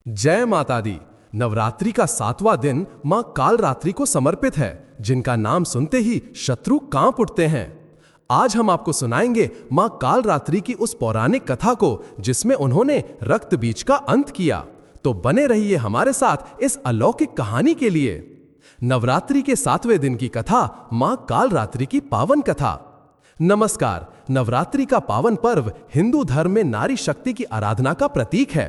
जय माता दी। नवरात्रि का 7वां दिन मां कालरात्रि को समर्पित है, जिनका नाम सुनते ही शत्रु कांप उठते हैं। आज हम आपको सुनाएंगे मां कालरात्रि की उस पौराणिक कथा को जिसमें उन्होंने रक्त बीज का अंत किया। तो बने रहिए हमारे साथ इस अलौकिक कहानी के लिए। नवरात्रि के 7वें दिन की कथा, मां कालरात्रि की पावन कथा। नमस्कार। नवरात्रि का पावन पर्व हिंदू धर्म में नारी शक्ति की आराधना का प्रतीक है।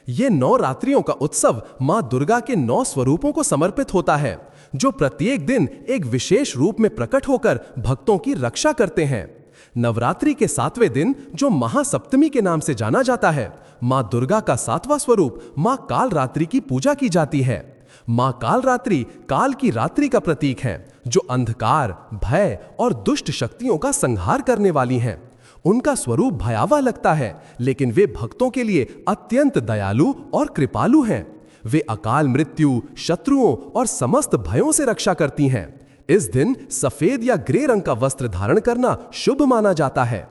ये 9 रात्रियों का उत्सव मां दुर्गा के 9 स्वरूपों को समर्पित होता है, जो प्रत्येक दिन एक विशेष रूप में प्रकट होकर भक्तों की रक्षा करते हैं। नवरात्रि के 7वें दिन, जो महासप्तमी के नाम से जाना जाता है, मां दुर्गा का 7वां स्वरूप मां कालरात्रि की पूजा की जाती है। मां कालरात्रि काल की रात्रि का प्रतीक है, जो अंधकार, भय और दुष्ट शक्तियों का संहार करने वाली हैं। उनका स्वरूप भयावह लगता है, लेकिन वे भक्तों के लिए अत्यंत दयालु और कृपालु हैं। वे अकाल मृत्यु, शत्रुओं और समस्त भयों से रक्षा करती हैं। इस दिन सफेद या ग्रे रंग का वस्त्र धारण करना शुभ माना जाता है।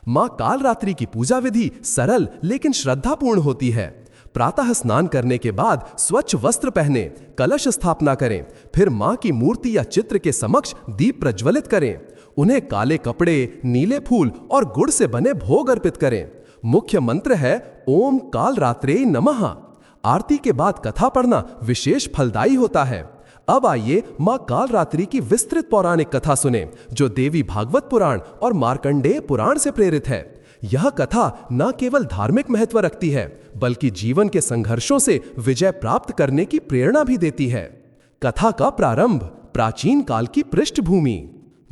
मां कालरात्रि की पूजा विधि सरल लेकिन श्रद्धापूर्ण होती है। प्रातः स्नान करने के बाद स्वच्छ वस्त्र पहने, कलश स्थापना करें, फिर मां की मूर्ति या चित्र के समक्ष दीप प्रज्वलित करें। उन्हें काले कपड़े, नीले फूल और गुड़ से बने भोग अर्पित करें। मुख्य मंत्र है ओम कालरात्रे नमः। आरती के बाद कथा पढ़ना विशेष फलदायी होता है। अब आइए मां कालरात्रि की विस्तृत पौराणिक कथा सुने, जो देवी भागवत पुराण और मार्कंडेय पुराण से प्रेरित है। यह कथा न केवल धार्मिक महत्व रखती है, बल्कि जीवन के संघर्षों से विजय प्राप्त करने की प्रेरणा भी देती है। कथा का प्रारंभ प्राचीन काल की पृष्ठभूमि।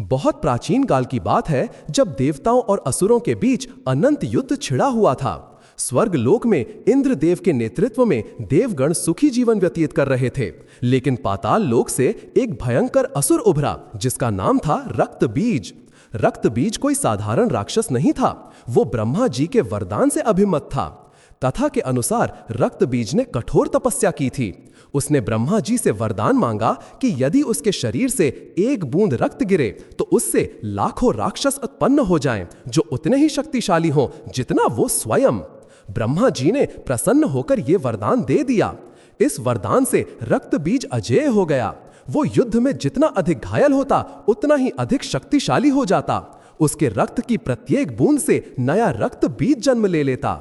बहुत प्राचीन काल की बात है, जब देवताओं और असुरों के बीच अनंत युद्ध छिड़ा हुआ था। स्वर्ग लोक में इंद्रदेव के नेतृत्व में देवगण सुखी जीवन व्यतीत कर रहे थे, लेकिन पाताल लोक से एक भयंकर असुर उभरा, जिसका नाम था रक्त बीज। रक्त बीज कोई साधारण राक्षस नहीं था, वो ब्रह्मा जी के वरदान से अभिमत था। कथा के अनुसार रक्त बीज ने कठोर तपस्या की थी। उसने ब्रह्मा जी से वरदान मांगा कि यदि उसके शरीर से एक बूंद रक्त गिरे तो उससे लाखों राक्षस उत्पन्न हो जाएं, जो उतने ही शक्तिशाली हों जितना वो स्वयं। ब्रह्मा जी ने प्रसन्न होकर यह वरदान दे दिया। इस वरदान से रक्त बीज अजेय हो गया। वो युद्ध में जितना अधिक घायल होता, उतना ही अधिक शक्तिशाली हो जाता। उसके रक्त की प्रत्येक बूंद से नया रक्त बीज जन्म ले लेता।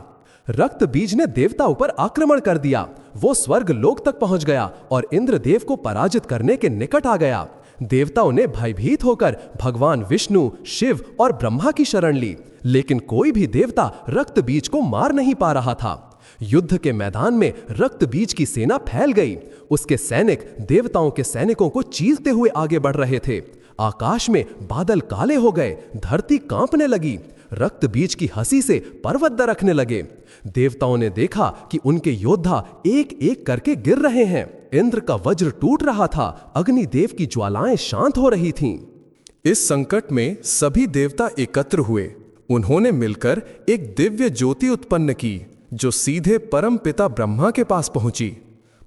रक्त बीज ने देवताओं पर आक्रमण कर दिया। वो स्वर्ग लोक तक पहुंच गया और इंद्रदेव को पराजित करने के निकट आ गया। देवताओं ने भयभीत होकर भगवान विष्णु, शिव और ब्रह्मा की शरण ली, लेकिन कोई भी देवता रक्त बीज को मार नहीं पा रहा था। युद्ध के मैदान में रक्त बीज की सेना फैल गई। उसके सैनिक देवताओं के सैनिकों को चीरते हुए आगे बढ़ रहे थे। आकाश में बादल काले हो गए, धरती कांपने लगी। रक्त बीज की हंसी से पर्वत दरकने लगे। देवताओं ने देखा कि उनके योद्धा एक एक करके गिर रहे हैं। इंद्र का वज्र टूट रहा था, अग्निदेव की ज्वालाएं शांत हो रही थीं। इस संकट में सभी देवता एकत्र हुए। उन्होंने मिलकर एक दिव्य ज्योति उत्पन्न की, जो सीधे परम पिता ब्रह्मा के पास पहुंची।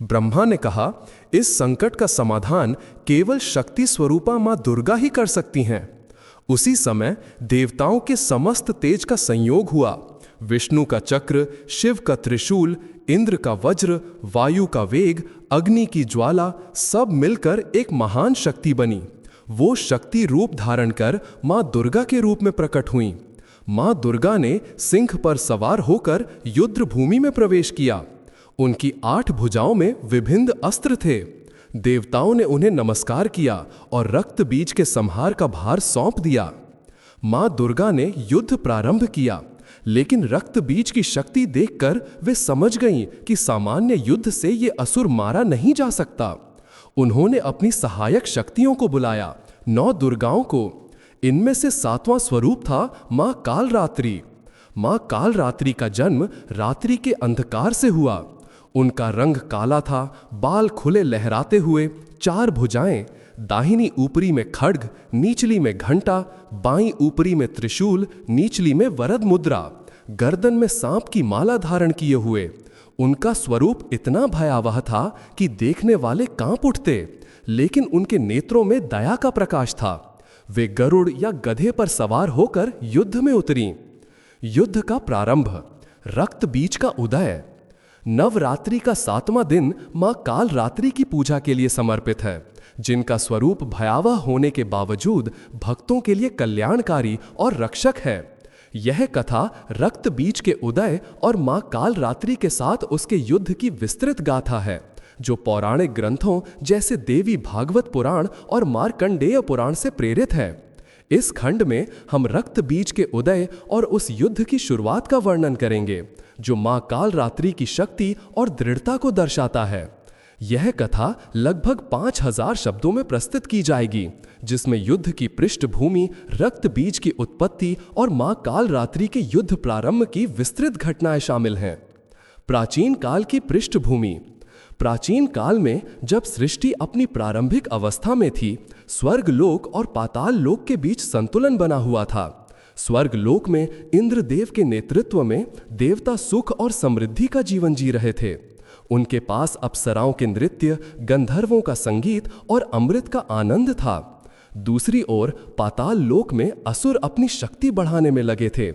ब्रह्मा ने कहा, इस संकट का समाधान केवल शक्ति स्वरूपा मां दुर्गा ही कर सकती हैं। उसी समय देवताओं के समस्त तेज का संयोग हुआ। विष्णु का चक्र, शिव का त्रिशूल, इंद्र का वज्र, वायु का वेग, अग्नि की ज्वाला, सब मिलकर एक महान शक्ति बनी। वो शक्ति रूप धारण कर मां दुर्गा के रूप में प्रकट हुई। मां दुर्गा ने सिंह पर सवार होकर युद्ध भूमि में प्रवेश किया। उनकी 8 भुजाओं में विभिन्न अस्त्र थे। देवताओं ने उन्हें नमस्कार किया और रक्त बीज के संहार का भार सौंप दिया। मां दुर्गा ने युद्ध प्रारंभ किया, लेकिन रक्त बीज की शक्ति देखकर वे समझ गईं कि सामान्य युद्ध से ये असुर मारा नहीं जा सकता। उन्होंने अपनी सहायक शक्तियों को बुलाया, 9 दुर्गाओं को। इनमें से 7वां स्वरूप था मां कालरात्रि। मां कालरात्रि का जन्म रात्रि के अंधकार से हुआ। उनका रंग काला था, बाल खुले लहराते हुए, 4 भुजाएं, दाहिनी ऊपरी में खड्ग, निचली में घंटा, बाईं ऊपरी में त्रिशूल, निचली में वरद मुद्रा, गर्दन में सांप की माला धारण किए हुए। उनका स्वरूप इतना भयावह था कि देखने वाले कांप उठते, लेकिन उनके नेत्रों में दया का प्रकाश था। वे गरुड़ या गधे पर सवार होकर युद्ध में उतरी। युद्ध का प्रारंभ, रक्त बीज का उदय। नवरात्रि का 7वां दिन मां कालरात्रि की पूजा के लिए समर्पित है, जिनका स्वरूप भयावह होने के बावजूद भक्तों के लिए कल्याणकारी और रक्षक है। यह कथा रक्त बीज के उदय और मां कालरात्रि के साथ उसके युद्ध की विस्तृत गाथा है, जो पौराणिक ग्रंथों जैसे देवी भागवत पुराण और मार्कंडेय पुराण से प्रेरित है। इस खंड में हम रक्त बीज के उदय और उस युद्ध की शुरुआत का वर्णन करेंगे, जो मां कालरात्रि की शक्ति और दृढ़ता को दर्शाता है। यह कथा लगभग 5000 शब्दों में प्रस्तुत की जाएगी, जिसमें युद्ध की पृष्ठभूमि, रक्त बीज की उत्पत्ति और मां कालरात्रि के युद्ध प्रारंभ की विस्तृत घटनाएं शामिल हैं। प्राचीन काल की पृष्ठभूमि। प्राचीन काल में जब सृष्टि अपनी प्रारंभिक अवस्था में थी, स्वर्ग लोक और पाताल लोक के बीच संतुलन बना हुआ था। स्वर्ग लोक में इंद्रदेव के नेतृत्व में देवता सुख और समृद्धि का जीवन जी रहे थे। उनके पास अप्सराओं के नृत्य, गंधर्वों का संगीत और अमृत का आनंद था। दूसरी ओर पाताल लोक में असुर अपनी शक्ति बढ़ाने में लगे थे।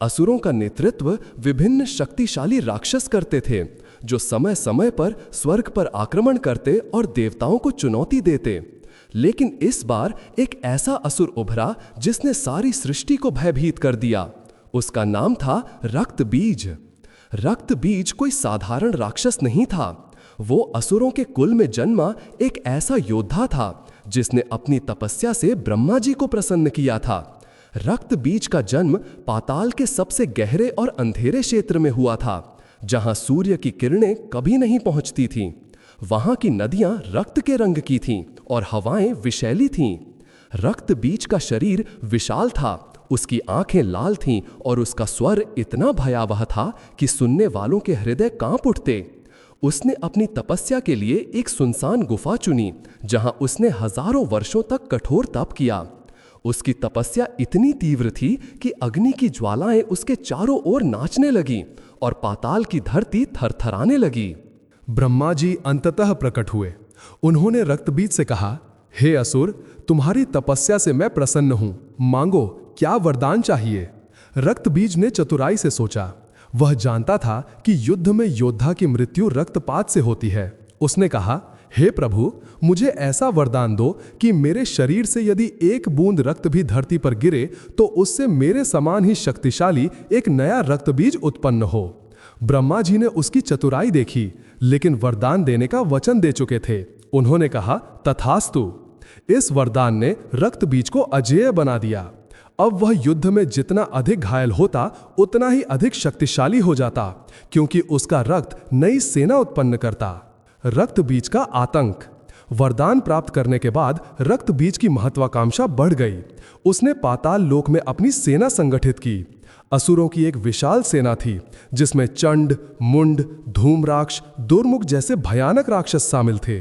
असुरों का नेतृत्व विभिन्न शक्तिशाली राक्षस करते थे, जो समय समय पर स्वर्ग पर आक्रमण करते और देवताओं को चुनौती देते। लेकिन इस बार एक ऐसा असुर उभरा जिसने सारी सृष्टि को भयभीत कर दिया। उसका नाम था रक्त बीज। रक्त बीज कोई साधारण राक्षस नहीं था। वो असुरों के कुल में जन्मा एक ऐसा योद्धा था जिसने अपनी तपस्या से ब्रह्मा जी को प्रसन्न किया था। रक्त बीज का जन्म पाताल के सबसे गहरे और अंधेरे क्षेत्र में हुआ था, जहां सूर्य की किरणें कभी नहीं पहुंचती थीं। वहां की नदियां रक्त के रंग की थीं और हवाएं विषैली थीं। रक्त बीज का शरीर विशाल था, उसकी आंखें लाल थीं और उसका स्वर इतना भयावह था कि सुनने वालों के हृदय कांप उठते। उसने अपनी तपस्या के लिए एक सुनसान गुफा चुनी, जहां उसने हजारों वर्षों तक कठोर तप किया। उसकी तपस्या इतनी तीव्र थी कि अग्नि की ज्वालाएं उसके चारों ओर नाचने लगी और पाताल की धरती थरथराने लगी। ब्रह्मा जी अंततः प्रकट हुए। उन्होंने रक्तबीज से कहा, हे असुर, तुम्हारी तपस्या से मैं प्रसन्न हूं, मांगो, क्या वरदान चाहिए। रक्तबीज ने चतुराई से सोचा। वह जानता था कि युद्ध में योद्धा की मृत्यु रक्तपात से होती है। उसने कहा, हे प्रभु, मुझे ऐसा वरदान दो कि मेरे शरीर से यदि एक बूंद रक्त भी धरती पर गिरे तो उससे मेरे समान ही शक्तिशाली एक नया रक्तबीज उत्पन्न हो। ब्रह्मा जी ने उसकी चतुराई देखी, लेकिन वरदान देने का वचन दे चुके थे। उन्होंने कहा, तथास्तु। इस वरदान ने रक्तबीज को अजेय बना दिया। अब वह युद्ध में जितना अधिक घायल होता, उतना ही अधिक शक्तिशाली हो जाता, क्योंकि उसका रक्त नई सेना उत्पन्न करता। रक्त बीज का आतंक। वरदान प्राप्त करने के बाद रक्त बीज की महत्वाकांक्षा बढ़ गई। उसने पाताल लोक में अपनी सेना संगठित की। असुरों की एक विशाल सेना थी, जिसमें चंड, मुंड, धूम्राक्ष, दुर्मुख जैसे भयानक राक्षस शामिल थे।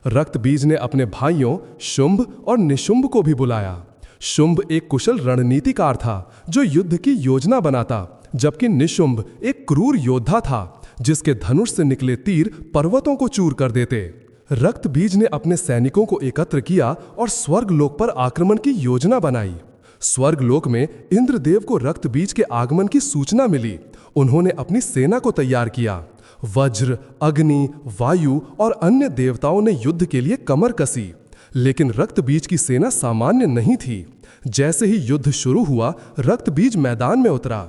रक्त बीज ने अपने भाइयों शुंभ और निशुंभ को भी बुलाया। शुंभ एक कुशल रणनीतिकार था जो युद्ध की योजना बनाता, जबकि निशुंभ एक क्रूर योद्धा था जिसके धनुष से निकले तीर पर्वतों को चूर कर देते। रक्त बीज ने अपने सैनिकों को एकत्र किया और स्वर्ग लोक पर आक्रमण की योजना बनाई। स्वर्ग लोक में इंद्रदेव को रक्त बीज के आगमन की सूचना मिली। उन्होंने अपनी सेना को तैयार किया। वज्र, अग्नि, वायु और अन्य देवताओं ने युद्ध के लिए कमर कसी, लेकिन रक्त बीज की सेना सामान्य नहीं थी। जैसे ही युद्ध शुरू हुआ, रक्त बीज मैदान में उतरा।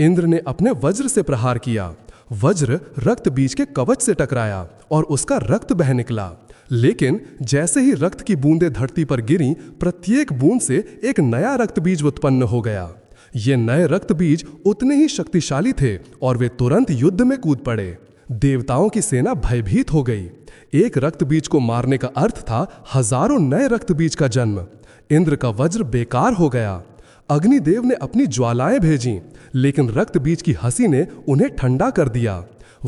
इंद्र ने अपने वज्र से प्रहार किया। वज्र रक्त बीज के कवच से टकराया और उसका रक्त बह निकला। लेकिन जैसे ही रक्त की बूंदें धरती पर गिरीं, प्रत्येक बूंद से एक नया रक्त बीज उत्पन्न हो गया। ये नए रक्त बीज उतने ही शक्तिशाली थे और वे तुरंत युद्ध में कूद पड़े। देवताओं की सेना भयभीत हो गई। एक रक्त बीज को मारने का अर्थ था हजारों नए रक्त बीज का जन्म। इंद्र का वज्र बेकार हो गया। अग्निदेव ने अपनी ज्वालाएं भेजीं, लेकिन रक्त बीज की हंसी ने उन्हें ठंडा कर दिया।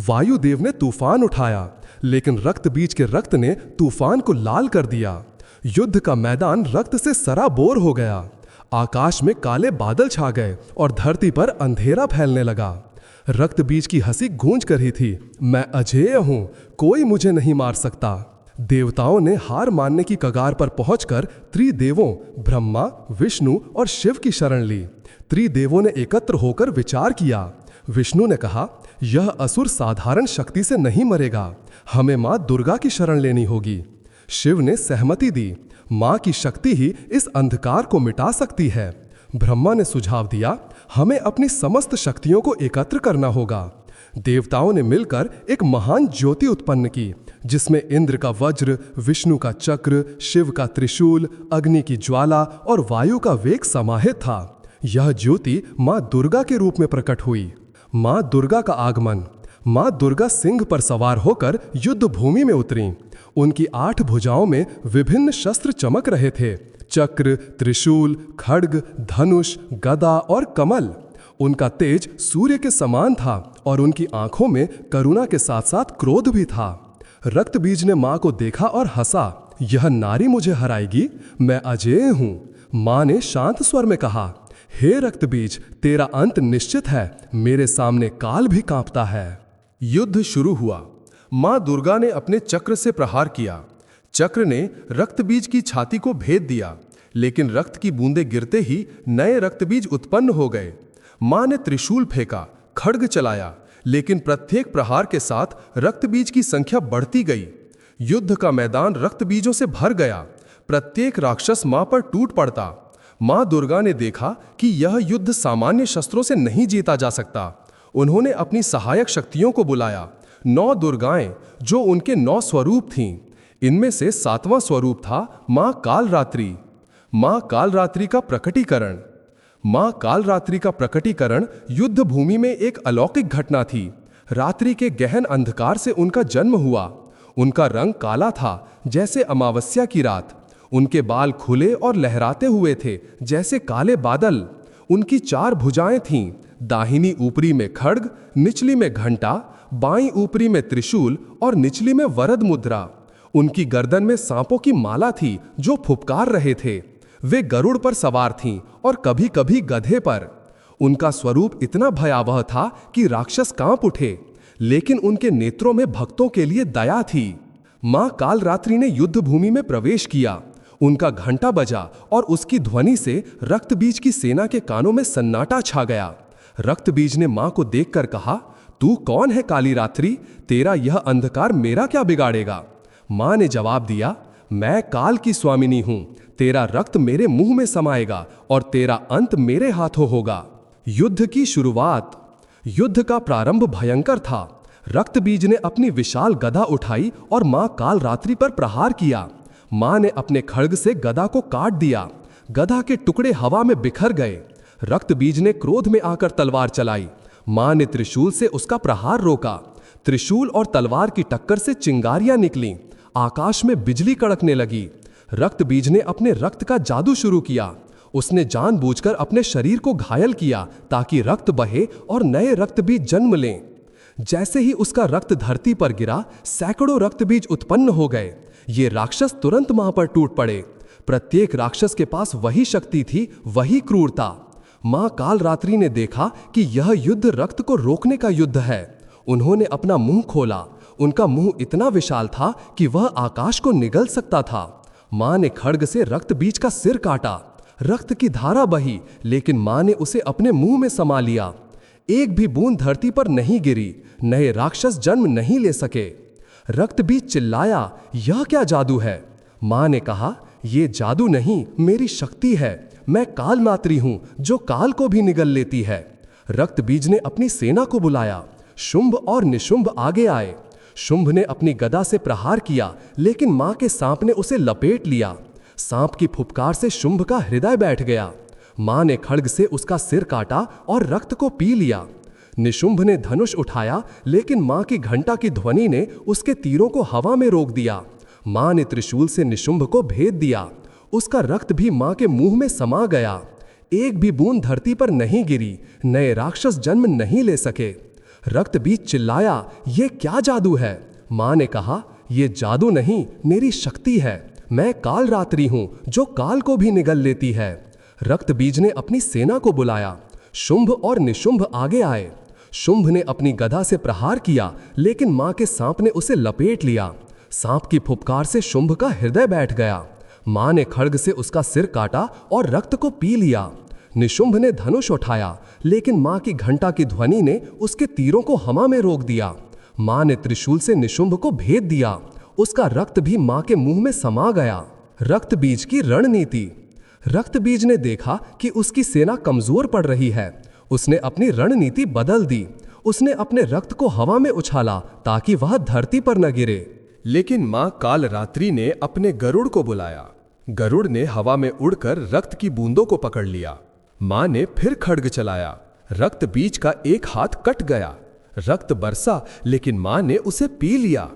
वायुदेव ने तूफान उठाया, लेकिन रक्त बीज के रक्त ने तूफान को लाल कर दिया। युद्ध का मैदान रक्त से सराबोर हो गया। आकाश में काले बादल छा गए और धरती पर अंधेरा फैलने लगा। रक्त बीज की हंसी गूंज कर ही थी, मैं अजेय हूं, कोई मुझे नहीं मार सकता। देवताओं ने हार मानने की कगार पर पहुंचकर त्रिदेवों ब्रह्मा, विष्णु और शिव की शरण ली। त्रिदेवों ने एकत्र होकर विचार किया। विष्णु ने कहा, यह असुर साधारण शक्ति से नहीं मरेगा, हमें मां दुर्गा की शरण लेनी होगी। शिव ने सहमति दी। मां की शक्ति ही इस अंधकार को मिटा सकती है। ब्रह्मा ने सुझाव दिया, हमें अपनी समस्त शक्तियों को एकत्र करना होगा। देवताओं ने मिलकर एक महान ज्योति उत्पन्न की, जिसमें इंद्र का वज्र, विष्णु का चक्र, शिव का त्रिशूल, अग्नि की ज्वाला और वायु का वेग समाहित था। यह ज्योति मां दुर्गा के रूप में प्रकट हुई। मां दुर्गा का आगमन। मां दुर्गा सिंह पर सवार होकर युद्ध भूमि में उतरी। उनकी 8 भुजाओं में विभिन्न शस्त्र चमक रहे थे, चक्र, त्रिशूल, खड्ग, धनुष, गदा और कमल। उनका तेज सूर्य के समान था और उनकी आंखों में करुणा के साथ साथ क्रोध भी था। रक्त बीज ने मां को देखा और हंसा, यह नारी मुझे हराएगी, मैं अजेय हूं। मां ने शांत स्वर में कहा, हे रक्त बीज, तेरा अंत निश्चित है, मेरे सामने काल भी कांपता है। युद्ध शुरू हुआ। मां दुर्गा ने अपने चक्र से प्रहार किया। चक्र ने रक्त बीज की छाती को भेद दिया, लेकिन रक्त की बूंदें गिरते ही नए रक्त बीज उत्पन्न हो गए। मां ने त्रिशूल फेंका, खड्ग चलाया, लेकिन प्रत्येक प्रहार के साथ रक्त बीज की संख्या बढ़ती गई। युद्ध का मैदान रक्त बीजों से भर गया। प्रत्येक राक्षस मां पर टूट पड़ता। मां दुर्गा ने देखा कि यह युद्ध सामान्य शस्त्रों से नहीं जीता जा सकता। उन्होंने अपनी सहायक शक्तियों को बुलाया, 9 दुर्गाएं जो उनके 9 स्वरूप थीं। इनमें से 7वां स्वरूप था मां कालरात्रि। मां कालरात्रि का प्रकटीकरण। मां कालरात्रि का प्रकटीकरण युद्ध भूमि में एक अलौकिक घटना थी। रात्रि के गहन अंधकार से उनका जन्म हुआ। उनका रंग काला था, जैसे अमावस्या की रात। उनके बाल खुले और लहराते हुए थे, जैसे काले बादल। उनकी 4 भुजाएं थीं, दाहिनी ऊपरी में खड्ग, निचली में घंटा, बाईं ऊपरी में त्रिशूल और निचली में वरद मुद्रा। उनकी गर्दन में सांपों की माला थी जो फुफकार रहे थे। वे गरुड़ पर सवार थीं और कभी कभी गधे पर। उनका स्वरूप इतना भयावह था कि राक्षस कांप उठे, लेकिन उनके नेत्रों में भक्तों के लिए दया थी। मां कालरात्रि ने युद्ध भूमि में प्रवेश किया। उनका घंटा बजा और उसकी ध्वनि से रक्त बीज की सेना के कानों में सन्नाटा छा गया। रक्त बीज ने मां को देखकर कहा, तू कौन है काली रात्रि? तेरा यह अंधकार मेरा क्या बिगाड़ेगा? मां ने जवाब दिया, मैं काल की स्वामिनी हूं। तेरा रक्त मेरे मुंह में समाएगा और तेरा अंत मेरे हाथों होगा। युद्ध की शुरुआत। युद्ध का प्रारंभ भयंकर था। रक्त बीज ने अपनी विशाल गदा उठाई और मां कालरात्रि पर प्रहार किया। मां ने अपने खड्ग से गदा को काट दिया। गदा के टुकड़े हवा में बिखर गए। रक्त बीज ने क्रोध में आकर तलवार चलाई। मां ने त्रिशूल से उसका प्रहार रोका। त्रिशूल और तलवार की टक्कर से चिंगारियां निकलीं। आकाश में बिजली कड़कने लगी। रक्त बीज ने अपने रक्त का जादू शुरू किया। उसने जानबूझकर अपने शरीर को घायल किया ताकि रक्त बहे और नए रक्त बीज जन्म लें। जैसे ही उसका रक्त धरती पर गिरा, सैकड़ों रक्त बीज उत्पन्न हो गए। ये राक्षस तुरंत मां पर टूट पड़े। प्रत्येक राक्षस के पास वही शक्ति थी, वही क्रूरता। मां कालरात्रि ने देखा कि यह युद्ध रक्त को रोकने का युद्ध है। उन्होंने अपना मुंह खोला। उनका मुंह इतना विशाल था कि वह आकाश को निगल सकता था। मां ने खड्ग से रक्त बीज का सिर काटा। रक्त की धारा बही, लेकिन मां ने उसे अपने मुंह में समा लिया। एक भी बूंद धरती पर नहीं गिरी। नए राक्षस जन्म नहीं ले सके। रक्त बीज चिल्लाया, यह क्या जादू है? मां ने कहा, यह जादू नहीं, मेरी शक्ति है। मैं कालमात्री हूं जो काल को भी निगल लेती है। रक्त बीज ने अपनी सेना को बुलाया। शुंभ और निशुंभ आगे आए। शुंभ ने अपनी गदा से प्रहार किया, लेकिन मां के सांप ने उसे लपेट लिया। सांप की फुफकार से शुंभ का हृदय बैठ गया। मां ने खड्ग से उसका सिर काटा और रक्त को पी लिया। निशुंभ ने धनुष उठाया, लेकिन मां की घंटा की ध्वनि ने उसके तीरों को हवा में रोक दिया। मां ने त्रिशूल से निशुंभ को भेद दिया। उसका रक्त भी मां के मुंह में समा गया। एक भी बूंद धरती पर नहीं गिरी। नए राक्षस जन्म नहीं ले सके। रक्त बीज चिल्लाया, ये क्या जादू है? मां ने कहा, यह जादू नहीं, मेरी शक्ति है। मैं कालरात्रि हूं जो काल को भी निगल लेती है। रक्त बीज ने अपनी सेना को बुलाया। शुंभ और निशुंभ आगे आए। शुंभ ने अपनी गदा से प्रहार किया, लेकिन मां के सांप ने उसे लपेट लिया। सांप की फुफकार से शुंभ का हृदय बैठ गया। मां ने खड्ग से उसका सिर काटा और रक्त को पी लिया। निशुंभ ने धनुष उठाया, लेकिन मां की घंटा की ध्वनि ने उसके तीरों को हवा में रोक दिया। मां ने त्रिशूल से निशुंभ को भेद दिया। उसका रक्त भी मां के मुंह में समा गया। रक्त बीज की रणनीति। रक्त बीज ने देखा कि उसकी सेना कमजोर पड़ रही है। उसने अपनी रणनीति बदल दी। उसने अपने रक्त को हवा में उछाला ताकि वह धरती पर न गिरे। लेकिन मां कालरात्रि ने अपने गरुड़ को बुलाया। गरुड़ ने हवा में उड़कर रक्त की बूंदों को पकड़ लिया। मां ने फिर खड्ग चलाया। रक्त बीज का एक हाथ कट गया। रक्त बरसा, लेकिन मां ने उसे पी लिया।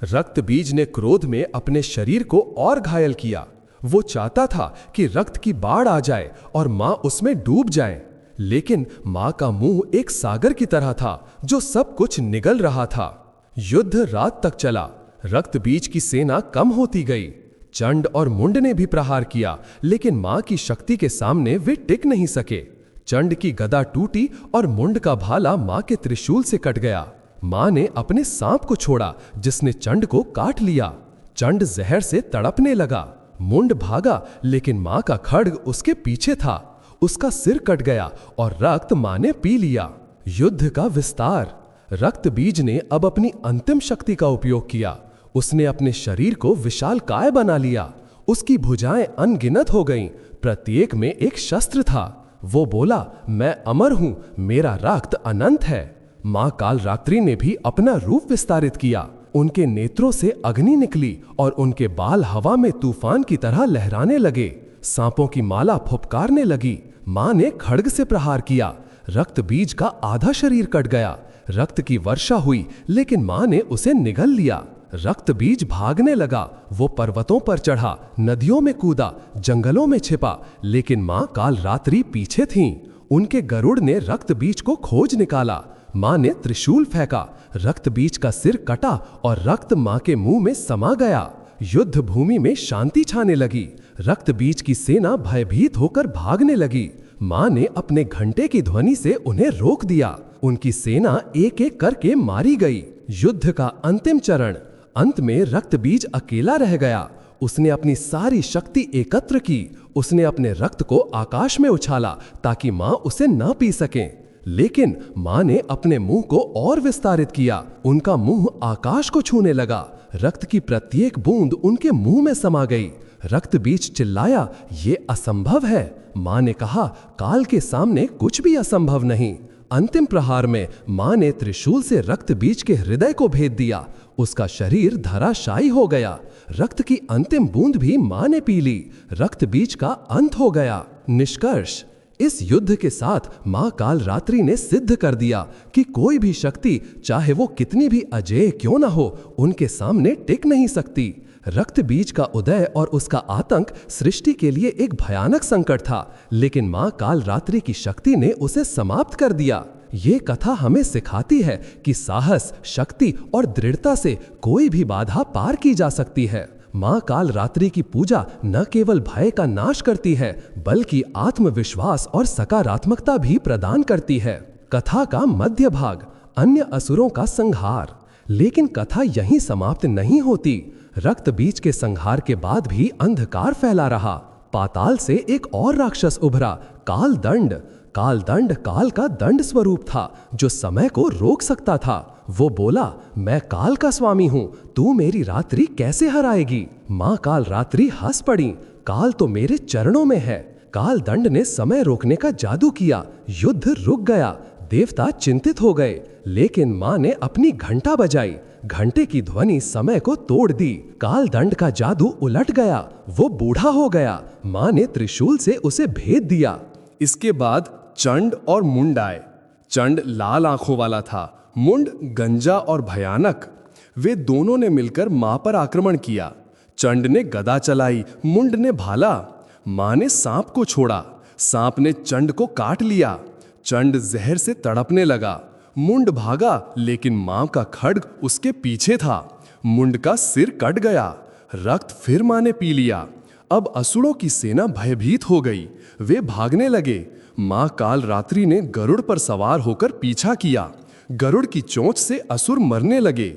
रक्त बीज ने क्रोध में अपने शरीर को और घायल किया। वो चाहता था कि रक्त की बाढ़ आ जाए और मां उसमें डूब जाए, लेकिन मां का मुंह एक सागर की तरह था जो सब कुछ निगल रहा था। युद्ध रात तक चला। रक्त बीज की सेना कम होती गई। चंड और मुंड ने भी प्रहार किया, लेकिन मां की शक्ति के सामने वे टिक नहीं सके। चंड की गदा टूटी और मुंड का भाला मां के त्रिशूल से कट गया। मां ने अपने सांप को छोड़ा, जिसने चंड को काट लिया। चंड जहर से तड़पने लगा। मुंड भागा, लेकिन मां का खड्ग उसके पीछे था। उसका सिर कट गया और रक्त मां ने पी लिया। युद्ध का विस्तार। रक्त बीज ने अब अपनी अंतिम शक्ति का उपयोग किया। उसने अपने शरीर को विशालकाय बना लिया। उसकी भुजाएं अनगिनत हो गईं। प्रत्येक में एक शस्त्र था। वो बोला, मैं अमर हूं, मेरा रक्त अनंत है। मां कालरात्रि ने भी अपना रूप विस्तारित किया। उनके नेत्रों से अग्नि निकली और उनके बाल हवा में तूफान की तरह लहराने लगे। सांपों की माला फुफकारने लगी। मां ने खड्ग से प्रहार किया। रक्त बीज का आधा शरीर कट गया। रक्त की वर्षा हुई, लेकिन मां ने उसे निगल लिया। रक्त बीज भागने लगा। वो पर्वतों पर चढ़ा, नदियों में कूदा, जंगलों में छिपा, लेकिन मां कालरात्रि पीछे थीं। उनके गरुड़ ने रक्त बीज को खोज निकाला। मां ने त्रिशूल फेंका। रक्त बीज का सिर कटा और रक्त मां के मुंह में समा गया। युद्ध भूमि में शांति छाने लगी। रक्त बीज की सेना भयभीत होकर भागने लगी। मां ने अपने घंटे की ध्वनि से उन्हें रोक दिया। उनकी सेना एक एक करके मारी गई। युद्ध का अंतिम चरण। अंत में रक्त बीज अकेला रह गया। उसने अपनी सारी शक्ति एकत्र की। उसने अपने रक्त को आकाश में उछाला ताकि मां उसे न पी सकें, लेकिन मां ने अपने मुंह को और विस्तारित किया। उनका मुंह आकाश को छूने लगा। रक्त की प्रत्येक बूंद उनके मुंह में समा गई। रक्त बीज चिल्लाया, ये असंभव है। मां ने कहा, काल के सामने कुछ भी असंभव नहीं। अंतिम प्रहार में मां ने त्रिशूल से रक्त बीज के हृदय को भेद दिया। उसका शरीर धराशायी हो गया। रक्त की अंतिम बूंद भी मां ने पी ली। रक्त बीज का अंत हो गया। निष्कर्ष, इस युद्ध के साथ मां कालरात्रि ने सिद्ध कर दिया कि कोई भी शक्ति, चाहे वो कितनी भी अजेय क्यों ना हो, उनके सामने टिक नहीं सकती। रक्त बीज का उदय और उसका आतंक सृष्टि के लिए एक भयानक संकट था, लेकिन मां कालरात्रि की शक्ति ने उसे समाप्त कर दिया। ये कथा हमें सिखाती है कि साहस, शक्ति और दृढ़ता से कोई भी बाधा पार की जा सकती है। मां कालरात्रि की पूजा न केवल भय का नाश करती है, बल्कि आत्मविश्वास और सकारात्मकता भी प्रदान करती है। कथा का मध्य भाग, अन्य असुरों का संहार। लेकिन कथा यहीं समाप्त नहीं होती। रक्त बीज के संहार के बाद भी अंधकार फैला रहा। पाताल से एक और राक्षस उभरा, कालदंड। कालदंड काल का दंड स्वरूप था जो समय को रोक सकता था। वो बोला, मैं काल का स्वामी हूं, तू मेरी रात्रि कैसे हराएगी? मां कालरात्रि हंस पड़ी, काल तो मेरे चरणों में है। कालदंड ने समय रोकने का जादू किया। युद्ध रुक गया। देवता चिंतित हो गए, लेकिन मां ने अपनी घंटा बजाई। घंटे की ध्वनि समय को तोड़ दी। कालदंड का जादू उलट गया। वो बूढ़ा हो गया। मां ने त्रिशूल से उसे भेद दिया। इसके बाद चंड और मुंड आए। चंड लाल आंखों वाला था, मुंड गंजा और भयानक। वे दोनों ने मिलकर मां पर आक्रमण किया। चंड ने गदा चलाई, मुंड ने भाला। मां ने सांप को छोड़ा, सांप ने चंड को काट लिया। चंड जहर से तड़पने लगा। मुंड भागा, लेकिन मां का खड्ग उसके पीछे था। मुंड का सिर कट गया। रक्त फिर मां ने पी लिया। अब असुरों की सेना भयभीत हो गई। वे भागने लगे। मां कालरात्रि ने गरुड़ पर सवार होकर पीछा किया। गरुड़ की चोंच से असुर मरने लगे।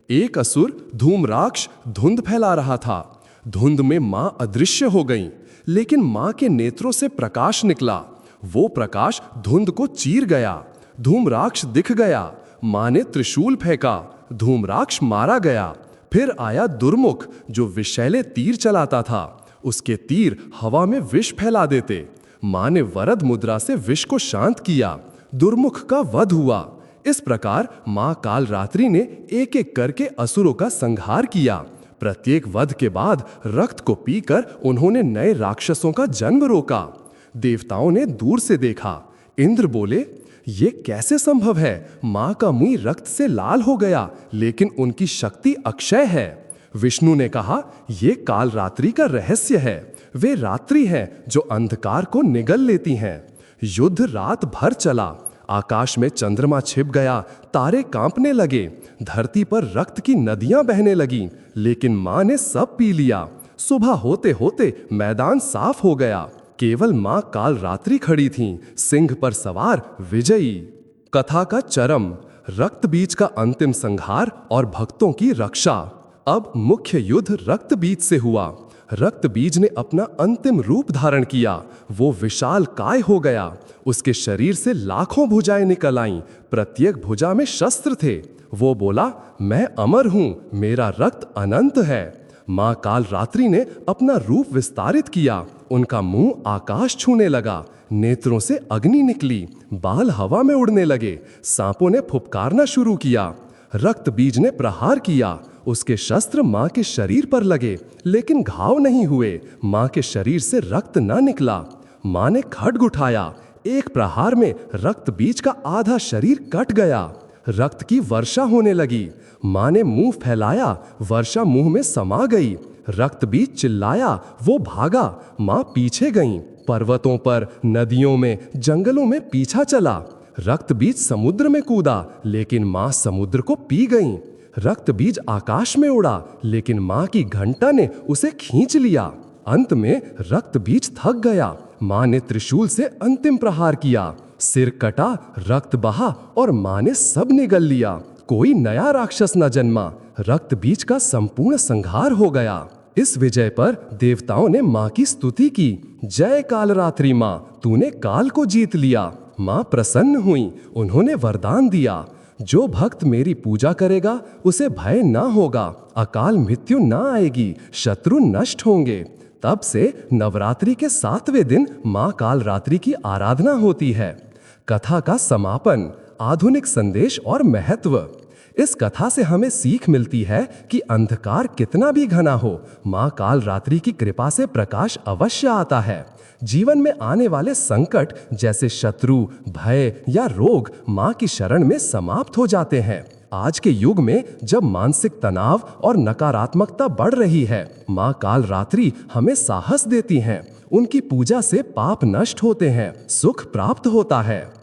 एक असुर धूम्राक्ष धुंध फैला रहा था। धुंध में मां अदृश्य हो गईं, लेकिन मां के नेत्रों से प्रकाश निकला। वो प्रकाश धुंध को चीर गया। धूम्राक्ष दिख गया। मां ने त्रिशूल फेंका। धूम्राक्ष मारा गया। फिर आया दुर्मुख जो विषैले तीर चलाता था। उसके तीर हवा में विष फैला देते। मां ने वरद मुद्रा से विष को शांत किया। दुर्मुख का वध हुआ। इस प्रकार मां कालरात्रि ने एक एक करके असुरों का संहार किया। प्रत्येक वध के बाद रक्त को पीकर उन्होंने नए राक्षसों का जन्म रोका। देवताओं ने दूर से देखा। इंद्र बोले, ये कैसे संभव है? मां का मुंह रक्त से लाल हो गया, लेकिन उनकी शक्ति अक्षय है। विष्णु ने कहा, यह कालरात्रि का रहस्य है। वे रात्रि हैं जो अंधकार को निगल लेती हैं। युद्ध रात भर चला। आकाश में चंद्रमा छिप गया। तारे कांपने लगे। धरती पर रक्त की नदियां बहने लगीं, लेकिन मां ने सब पी लिया। सुबह होते होते मैदान साफ हो गया। केवल मां कालरात्रि खड़ी थीं, सिंह पर सवार विजयी। कथा का चरम, रक्त बीज का अंतिम संहार और भक्तों की रक्षा। अब मुख्य युद्ध रक्त बीज से हुआ। रक्त बीज ने अपना अंतिम रूप धारण किया। वो विशाल काय हो गया। उसके शरीर से लाखों भुजाएं निकल आईं। प्रत्येक भुजा में शस्त्र थे। वो बोला, मैं अमर हूं, मेरा रक्त अनंत है। मां कालरात्रि ने अपना रूप विस्तारित किया। उनका मुंह आकाश छूने लगा। नेत्रों से अग्नि निकली। बाल हवा में उड़ने लगे। सांपों ने फुफकारना शुरू किया। रक्त बीज ने प्रहार किया। उसके शस्त्र मां के शरीर पर लगे, लेकिन घाव नहीं हुए। मां के शरीर से रक्त न निकला। मां ने खड्ग उठाया। एक प्रहार में रक्त बीज का आधा शरीर कट गया। रक्त की वर्षा होने लगी। मां ने मुंह फैलाया। वर्षा मुंह में समा गई। रक्त बीज चिल्लाया। वो भागा। मां पीछे गईं। पर्वतों पर, नदियों में, जंगलों में पीछा चला। रक्त बीज समुद्र में कूदा, लेकिन मां समुद्र को पी गईं। रक्त बीज आकाश में उड़ा, लेकिन मां की घंटा ने उसे खींच लिया। अंत में रक्त बीज थक गया। मां ने त्रिशूल से अंतिम प्रहार किया। सिर कटा, रक्त बहा और मां ने सब निगल लिया। कोई नया राक्षस न जन्मा। रक्त बीज का संपूर्ण संहार हो गया। इस विजय पर देवताओं ने मां की स्तुति की। जय कालरात्रि मां, तूने काल को जीत लिया। मां प्रसन्न हुई। उन्होंने वरदान दिया, जो भक्त मेरी पूजा करेगा उसे भय न होगा, अकाल मृत्यु न आएगी, शत्रु नष्ट होंगे। तब से नवरात्रि के 7वें दिन मां कालरात्रि की आराधना होती है। कथा का समापन, आधुनिक संदेश और महत्व। इस कथा से हमें सीख मिलती है कि अंधकार कितना भी घना हो, मां कालरात्रि की कृपा से प्रकाश अवश्य आता है। जीवन में आने वाले संकट जैसे शत्रु, भय या रोग मां की शरण में समाप्त हो जाते हैं। आज के युग में जब मानसिक तनाव और नकारात्मकता बढ़ रही है, मां कालरात्रि हमें साहस देती हैं। उनकी पूजा से पाप नष्ट होते हैं, सुख प्राप्त होता है।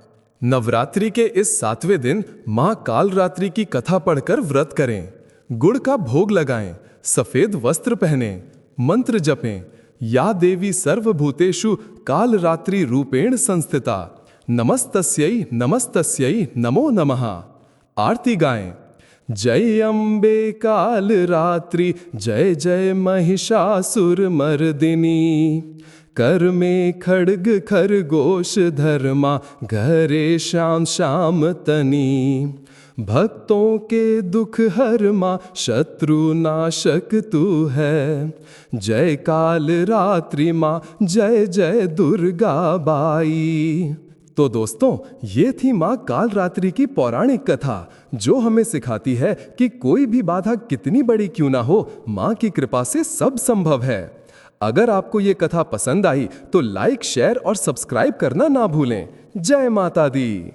नवरात्रि के इस 7वें दिन मां कालरात्रि की कथा पढ़कर व्रत करें, गुड़ का भोग लगाएं, सफेद वस्त्र पहनें, मंत्र जपें। या देवी सर्वभूतेषु कालरात्रि रूपेण संस्थिता, नमस्तस्यै नमस्तस्यै नमो नमः। आरती गाएं। जय अम्बे कालरात्रि, जय जय महिषासुर मर्दिनी। कर में खड्ग खरगोश धर्मा, घरे श्याम श्याम तनी। भक्तों के दुख हरमा, शत्रु नाशक तू है। जय कालरात्रि माँ, जय जय दुर्गा बाई। तो दोस्तों, ये थी माँ कालरात्रि की पौराणिक कथा, जो हमें सिखाती है कि कोई भी बाधा कितनी बड़ी क्यों ना हो, माँ की कृपा से सब संभव है। अगर आपको ये कथा पसंद आई तो लाइक, शेयर और सब्सक्राइब करना ना भूलें। जय माता दी।